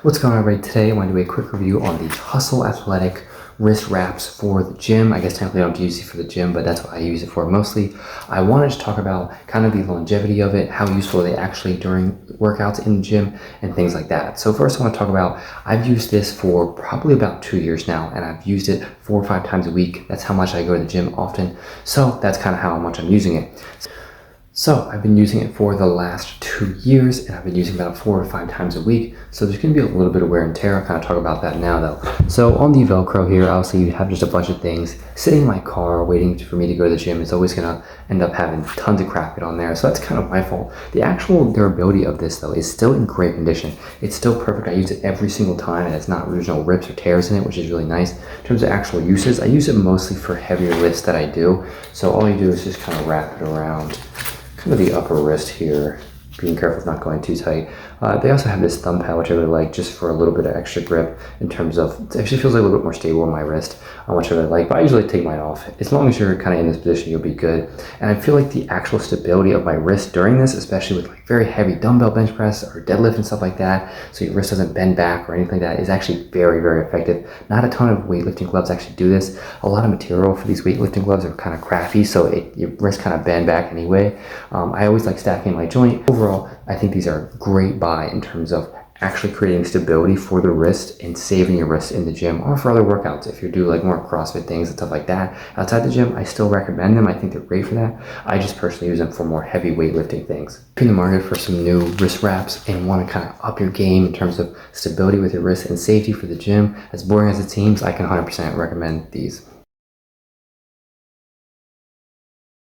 What's going on, everybody? Today I want to do a quick review on the Hustle Athletic wrist wraps for the gym. I guess technically I don't use it for the gym, but that's what I use it for mostly. I wanted to talk about kind of the longevity of it, how useful are they actually during workouts in the gym, and things like that. So first I want to talk about, I've used this for probably about 2 years now, and I've used it 4 or 5 times a week. That's how much I go to the gym often. So that's kind of how much I'm using it. So I've been using it for the last 2 years, and I've been using it about 4 or 5 times a week. So there's going to be a little bit of wear and tear. I'll kind of talk about that now though. So on the Velcro here, obviously you have just a bunch of things. Sitting in my car waiting for me to go to the gym is always going to end up having tons of crap get on there. So that's kind of my fault. The actual durability of this though is still in great condition. It's still perfect. I use it every single time, and there's no rips or tears in it, which is really nice. In terms of actual uses, I use it mostly for heavier lifts that I do. So all you do is just kind of wrap it around kind of the upper wrist here, being careful of not going too tight. They also have this thumb pad, which I really like, just for a little bit of extra grip in terms of, it actually feels like a little bit more stable on my wrist, which I really like, but I usually take mine off. As long as you're kind of in this position, you'll be good. And I feel like the actual stability of my wrist during this, especially with like very heavy dumbbell bench press or deadlift and stuff like that, so your wrist doesn't bend back or anything like that, is actually very, very effective. Not a ton of weightlifting gloves actually do this. A lot of material for these weightlifting gloves are kind of crappy, so your wrist kind of bend back anyway. I always like stacking my joint. Overall, I think these are great buy in terms of actually creating stability for the wrist and saving your wrist in the gym or for other workouts. If you do like more CrossFit things and stuff like that outside the gym, I still recommend them. I think they're great for that. I just personally use them for more heavy weightlifting things. If you're in the market for some new wrist wraps and want to kind of up your game in terms of stability with your wrist and safety for the gym, as boring as it seems, I can 100% recommend these.